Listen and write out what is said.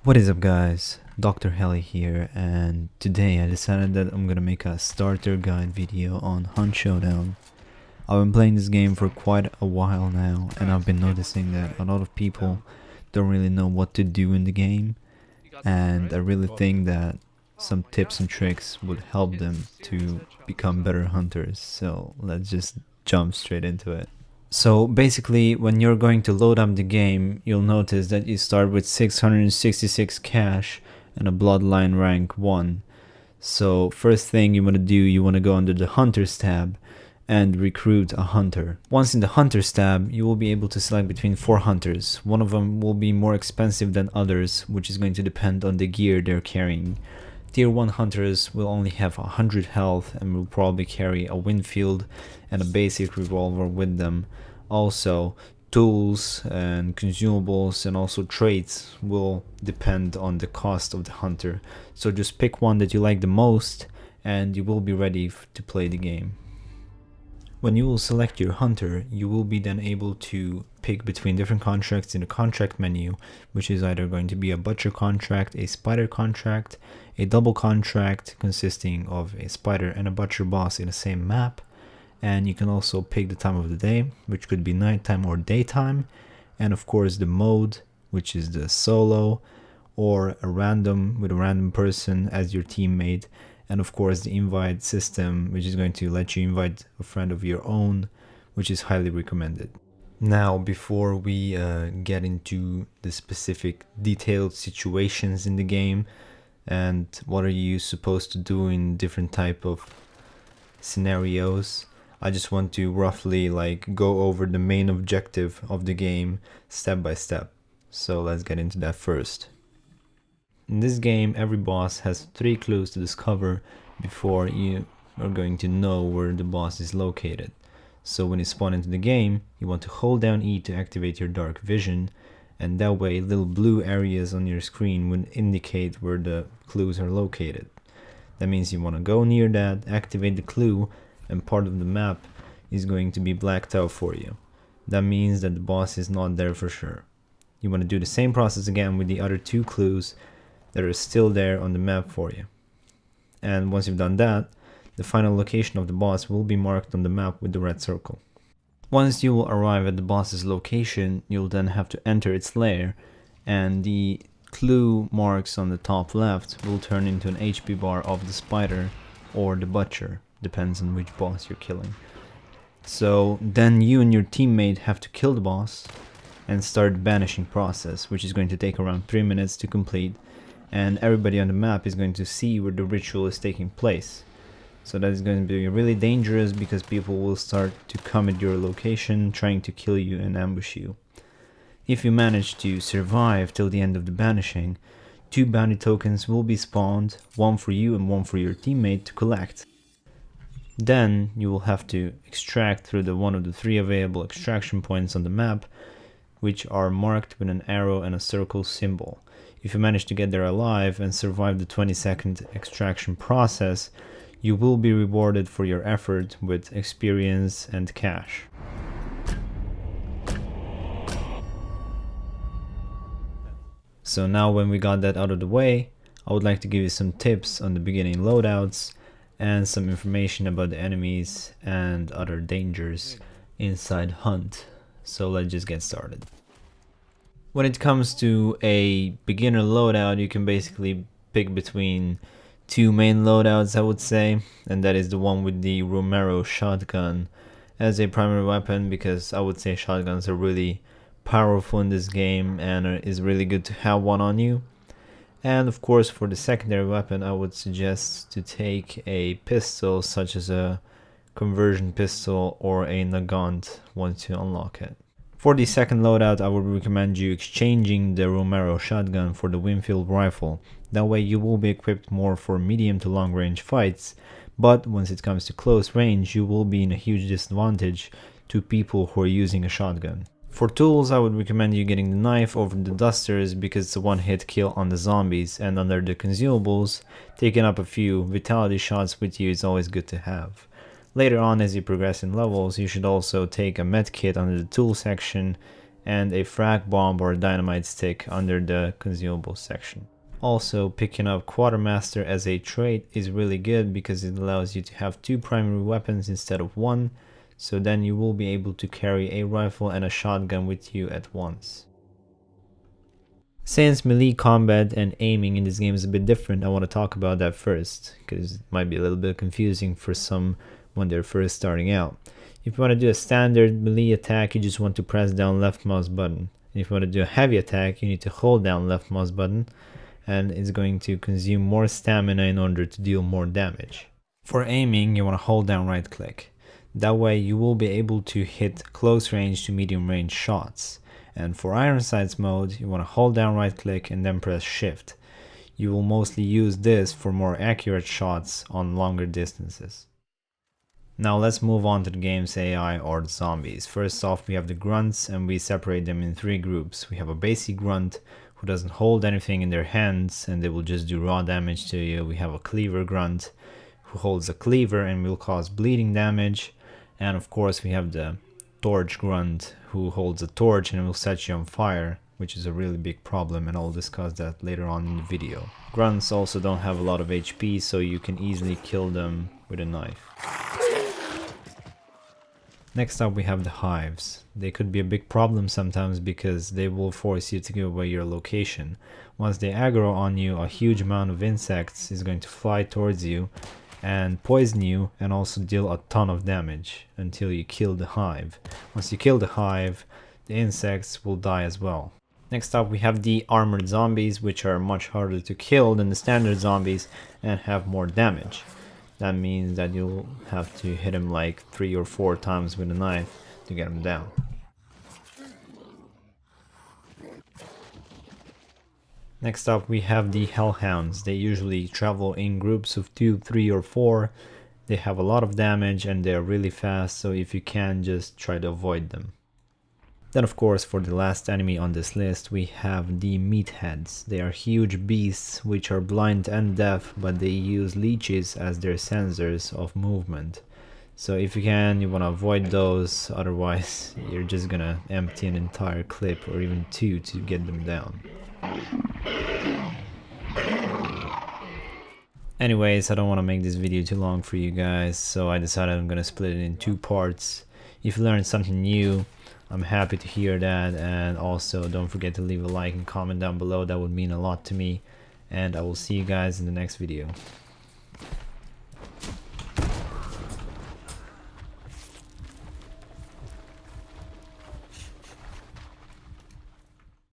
What is up guys, DrHeli here, and today I decided that I'm gonna make a starter guide video on Hunt Showdown. I've been playing this game for quite a while now, and I've been noticing that a lot of people don't really know what to do in the game, and I really think that some tips and tricks would help them to become better hunters. So let's just jump straight into it. So basically, when you're going to load up the game, you'll notice that you start with 666 cash and a bloodline rank 1. So first thing you want to do, you want to go under the Hunters tab and recruit a hunter. Once in the Hunters tab, you will be able to select between 4 hunters. One of them will be more expensive than others, which is going to depend on the gear they're carrying. Tier 1 hunters will only have 100 health and will probably carry a Winfield and a basic revolver with them. Also, tools and consumables and also traits will depend on the cost of the hunter. So just pick one that you like the most and you will be ready to play the game. When you will select your hunter, you will be then able to pick between different contracts in the contract menu, which is either going to be a butcher contract, a spider contract, a double contract consisting of a spider and a butcher boss in the same map, and you can also pick the time of the day, which could be nighttime or daytime, and of course the mode, which is the solo or a random with a random person as your teammate, and of course the invite system, which is going to let you invite a friend of your own, which is highly recommended. Now, before we get into the specific detailed situations in the game and what are you supposed to do in different type of scenarios, I just want to roughly go over the main objective of the game step by step. So let's get into that first. In this game, every boss has 3 clues to discover before you are going to know where the boss is located. So when you spawn into the game, you want to hold down E to activate your dark vision, and that way little blue areas on your screen would indicate where the clues are located. That means you want to go near that, activate the clue, and part of the map is going to be blacked out for you. That means that the boss is not there for sure. You want to do the same process again with the other 2 clues that are still there on the map for you. And once you've done that, the final location of the boss will be marked on the map with the red circle. Once you will arrive at the boss's location, you'll then have to enter its lair, and the clue marks on the top left will turn into an HP bar of the spider or the butcher, depends on which boss you're killing. So then you and your teammate have to kill the boss and start the banishing process, which is going to take around 3 minutes to complete, and everybody on the map is going to see where the ritual is taking place. So that is going to be really dangerous because people will start to come at your location trying to kill you and ambush you. If you manage to survive till the end of the banishing, 2 bounty tokens will be spawned, one for you and one for your teammate to collect. Then you will have to extract through one of the 3 available extraction points on the map, which are marked with an arrow and a circle symbol. If you manage to get there alive and survive the 20-second extraction process, you will be rewarded for your effort with experience and cash. So now when we got that out of the way, I would like to give you some tips on the beginning loadouts and some information about the enemies and other dangers inside Hunt. So let's just get started. When it comes to a beginner loadout, you can basically pick between 2 main loadouts, I would say, and that is the one with the Romero shotgun as a primary weapon, because I would say shotguns are really powerful in this game and is really good to have one on you. And of course, for the secondary weapon, I would suggest to take a pistol such as a conversion pistol or a Nagant once you unlock it. For the second loadout, I would recommend you exchanging the Romero shotgun for the Winfield rifle. That way you will be equipped more for medium to long range fights, but once it comes to close range, you will be in a huge disadvantage to people who are using a shotgun. For tools, I would recommend you getting the knife over the dusters because it's a one-hit kill on the zombies, and under the consumables, taking up a few vitality shots with you is always good to have. Later on, as you progress in levels, you should also take a med kit under the tool section and a frag bomb or dynamite stick under the consumable section. Also, picking up Quartermaster as a trait is really good because it allows you to have 2 primary weapons instead of 1, so then you will be able to carry a rifle and a shotgun with you at once. Since melee combat and aiming in this game is a bit different, I want to talk about that first, because it might be a little bit confusing for some when they're first starting out. If you want to do a standard melee attack, you just want to press down left mouse button. And if you want to do a heavy attack, you need to hold down left mouse button, and it's going to consume more stamina in order to deal more damage. For aiming, you want to hold down right click. That way you will be able to hit close range to medium range shots. And for Iron Sights mode, you want to hold down right click and then press shift. You will mostly use this for more accurate shots on longer distances. Now let's move on to the game's AI or the zombies. First off, we have the grunts, and we separate them in 3 groups. We have a basic grunt who doesn't hold anything in their hands and they will just do raw damage to you. We have a cleaver grunt who holds a cleaver and will cause bleeding damage. And of course we have the torch grunt who holds a torch and will set you on fire, which is a really big problem, and I'll discuss that later on in the video. Grunts also don't have a lot of HP, so you can easily kill them with a knife. Next up we have the hives. They could be a big problem sometimes because they will force you to give away your location. Once they aggro on you, a huge amount of insects is going to fly towards you and poison you and also deal a ton of damage until you kill the hive. Once you kill the hive, the insects will die as well. Next up we have the armored zombies, which are much harder to kill than the standard zombies and have more damage. That means that you'll have to hit them like 3 or 4 times with a knife to get them down. Next up we have the Hellhounds. They usually travel in groups of 2, 3 or 4. They have a lot of damage and they are really fast, so if you can, just try to avoid them. Then of course, for the last enemy on this list, we have the meatheads. They are huge beasts which are blind and deaf, but they use leeches as their sensors of movement. So if you can, you want to avoid those, otherwise you're just gonna empty an entire clip or even 2 to get them down. Anyways, I don't want to make this video too long for you guys, so I decided I'm gonna split it in 2 parts. If you learned something new, I'm happy to hear that, and also don't forget to leave a like and comment down below. That would mean a lot to me, and I will see you guys in the next video.